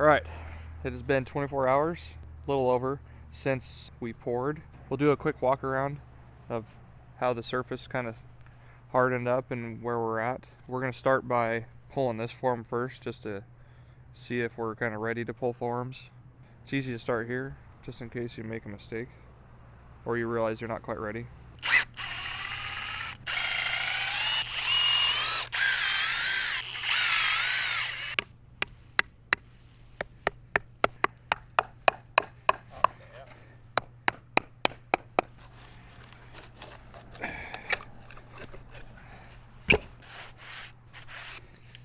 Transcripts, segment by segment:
All right, it has been 24 hours, a little over, since we poured. We'll do a quick walk around of how the surface kind of hardened up and where we're at. We're gonna start by pulling this form first, just to see if we're kind of ready to pull forms. It's easy to start here, just in case you make a mistake or you realize you're not quite ready.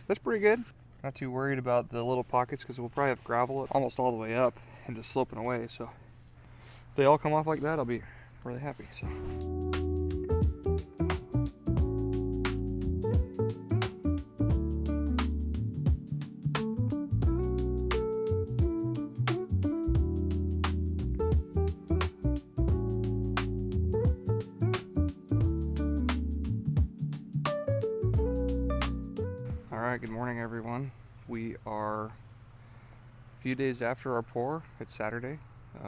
That's pretty good. Not too worried about the little pockets because we'll probably have gravel almost all the way up and just sloping away. So if they all come off like that, I'll be really happy. So. Alright, good morning everyone. We are a few days after our pour. It's Saturday.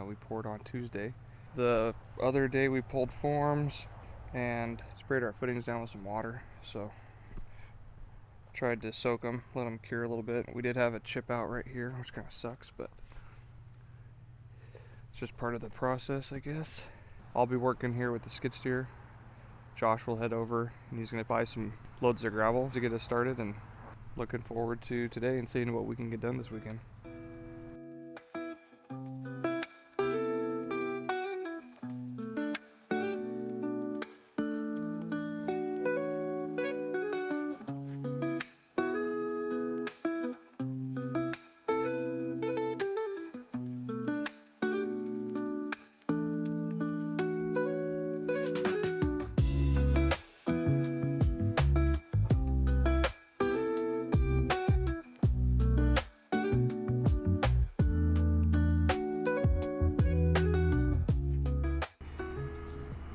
We poured on Tuesday. The other day we pulled forms and sprayed our footings down with some water. So tried to soak them, let them cure a little bit. We did have a chip out right here, which kind of sucks, but it's just part of the process, I guess. I'll be working here with the skid steer. Josh will head over and he's going to buy some loads of gravel to get us started, and looking forward to today and seeing what we can get done this weekend.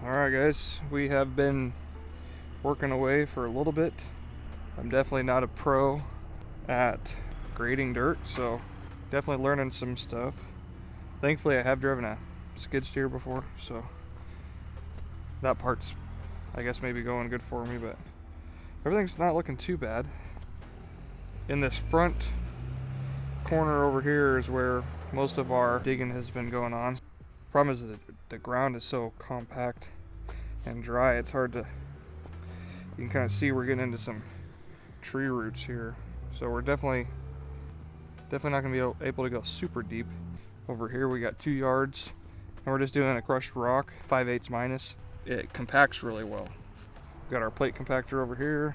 Alright guys, we have been working away for a little bit. I'm definitely not a pro at grading dirt, so definitely learning some stuff. Thankfully I have driven a skid steer before, so that part's, I guess, maybe going good for me, but everything's not looking too bad. In this front corner over here is where most of our digging has been going on. Problem is that the ground is so compact and dry, it's hard to, you can kind of see we're getting into some tree roots here. So we're definitely not gonna be able to go super deep. Over here we got 2 yards and we're just doing a crushed rock, 5/8 minus. It compacts really well. We've got our plate compactor over here.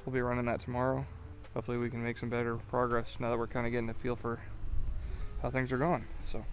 We'll be running that tomorrow. Hopefully we can make some better progress now that we're kind of getting a feel for how things are going. So.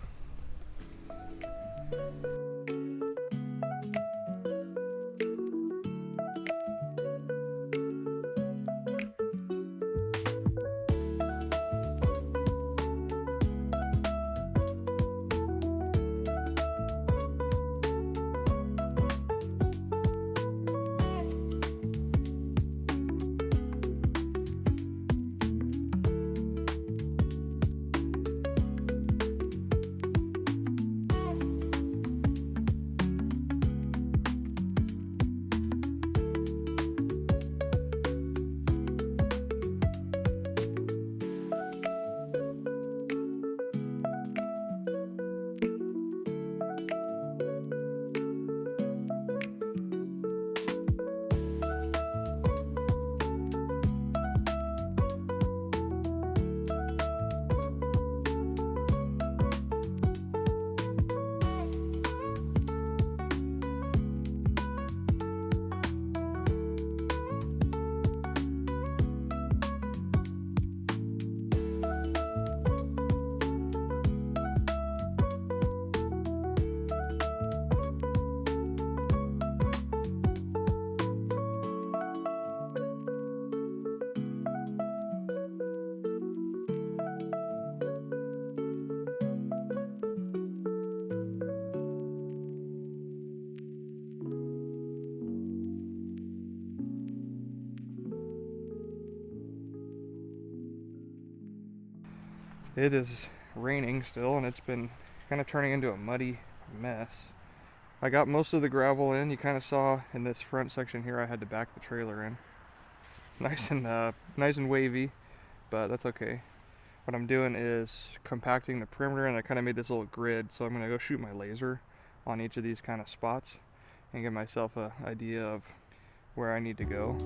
It is raining still, and it's been kind of turning into a muddy mess. I got most of the gravel in. You kind of saw in this front section here I had to back the trailer in. Nice and wavy, but that's okay. What I'm doing is compacting the perimeter, and I kind of made this little grid, so I'm going to go shoot my laser on each of these kind of spots and give myself an idea of where I need to go.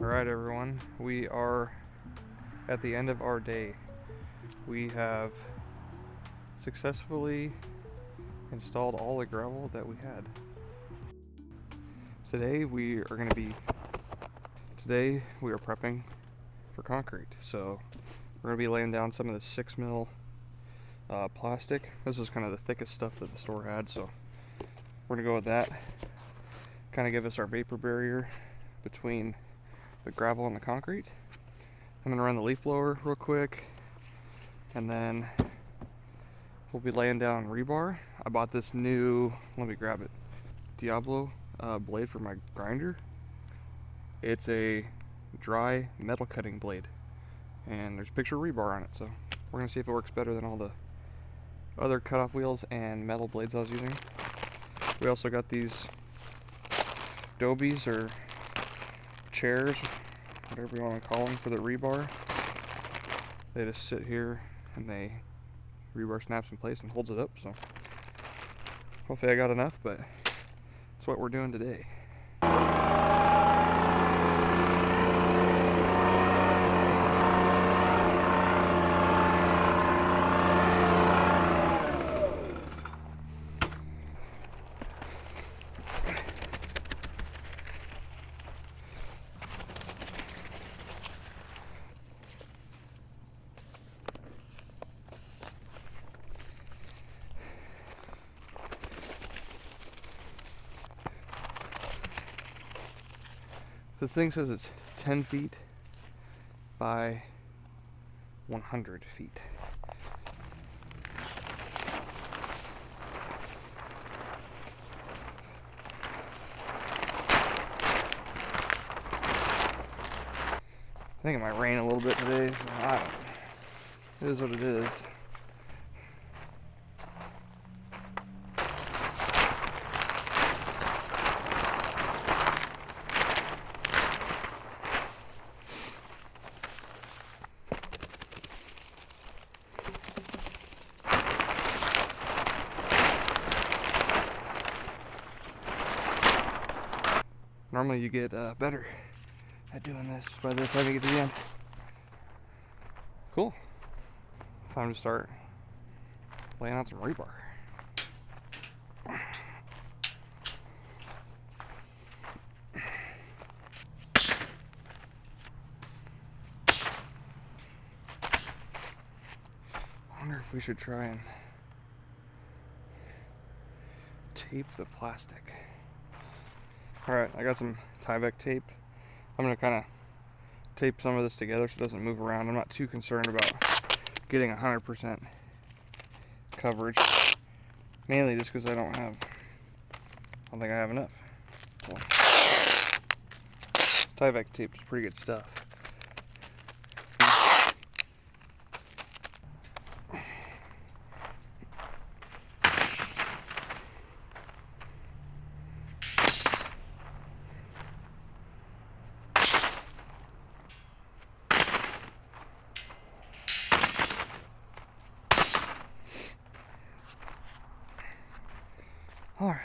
Alright everyone, we are at the end of our day. We have successfully installed all the gravel that we had. Today we are prepping for concrete. So we're going to be laying down some of the 6 mil plastic. This is kind of the thickest stuff that the store had, so we're going to go with that. Kind of give us our vapor barrier between the gravel and the concrete. I'm gonna run the leaf blower real quick, and then we'll be laying down rebar. I bought this new, let me grab it, Diablo blade for my grinder. It's a dry metal cutting blade, and there's a picture of rebar on it, so we're gonna see if it works better than all the other cutoff wheels and metal blades I was using. We also got these dobies or chairs, whatever you want to call them, for the rebar. They just sit here and rebar snaps in place and holds it up, so hopefully I got enough, but that's what we're doing today. This thing says it's 10 feet by 100 feet. I think it might rain a little bit today, so I don't know. It is what it is. Normally you get better at doing this by the time you get to the end. Cool. Time to start laying out some rebar. I wonder if we should try and tape the plastic. Alright, I got some Tyvek tape. I'm going to kind of tape some of this together so it doesn't move around. I'm not too concerned about getting 100% coverage. Mainly just because I don't think I have enough. So, Tyvek tape is pretty good stuff. Alright,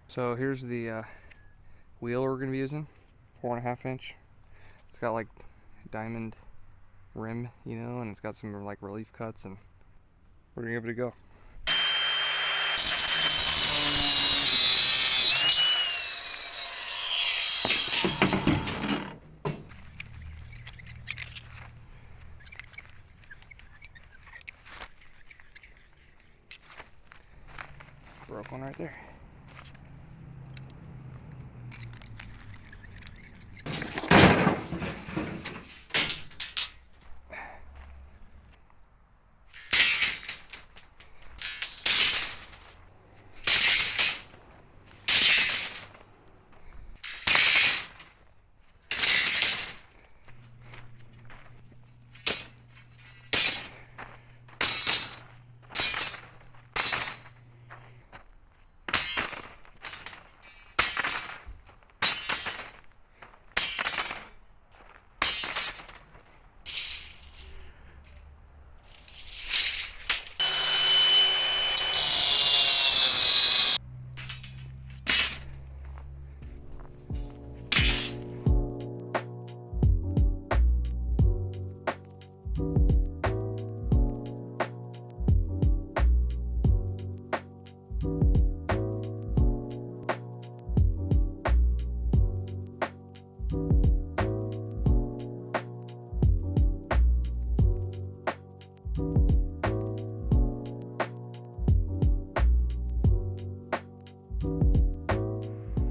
so here's the wheel we're going to be using 4.5 inch. It's got like diamond rim, you know, and it's got some like relief cuts, and we're gonna give it a go. Broke one right there.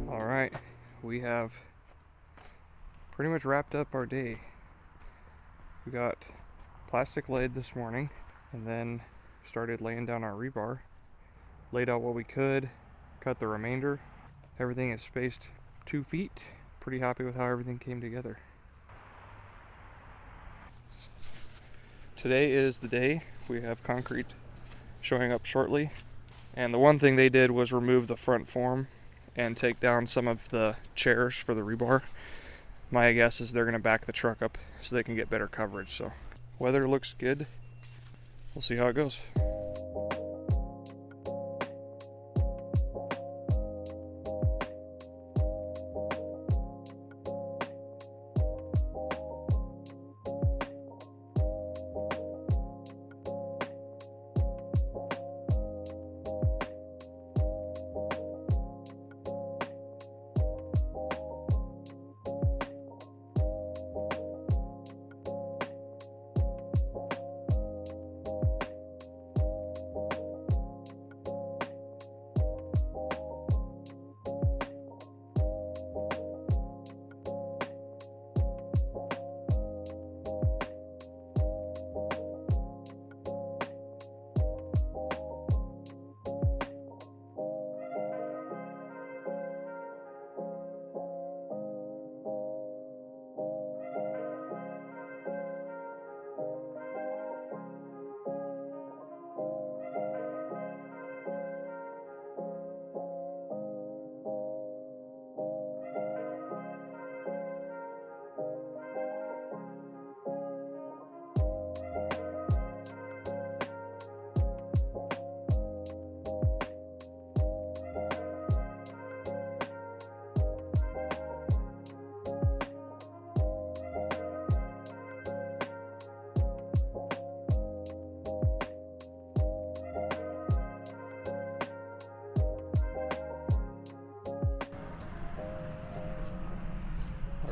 Alright, we have pretty much wrapped up our day. We got plastic laid this morning and then started laying down our rebar. Laid out what we could, cut the remainder. Everything is spaced 2 feet. Pretty happy with how everything came together. Today is the day. We have concrete showing up shortly. And the one thing they did was remove the front form and take down some of the chairs for the rebar. My guess is they're going to back the truck up so they can get better coverage. So weather looks good. We'll see how it goes.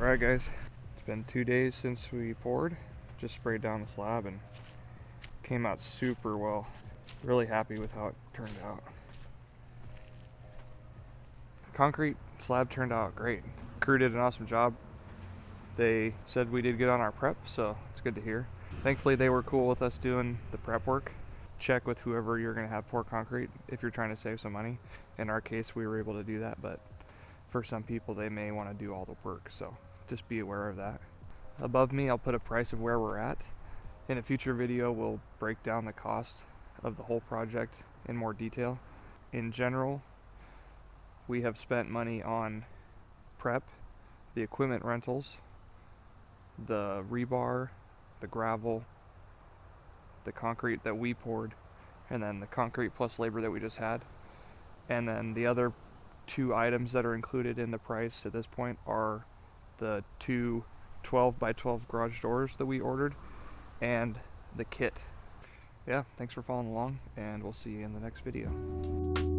Alright guys, it's been 2 days since we poured. Just sprayed down the slab and came out super well. Really happy with how it turned out. Concrete slab turned out great. Crew did an awesome job. They said we did good on our prep, so it's good to hear. Thankfully they were cool with us doing the prep work. Check with whoever you're going to have pour concrete if you're trying to save some money. In our case we were able to do that, but for some people they may want to do all the work, so just be aware of that. Above me I'll put a price of where we're at. In a future video we'll break down the cost of the whole project in more detail. In general, we have spent money on prep, the equipment rentals, the rebar, the gravel, the concrete that we poured, and then the concrete plus labor that we just had. And then the other 2 items that are included in the price at this point are the two 12 by 12 garage doors that we ordered and the kit. Yeah, thanks for following along, and we'll see you in the next video.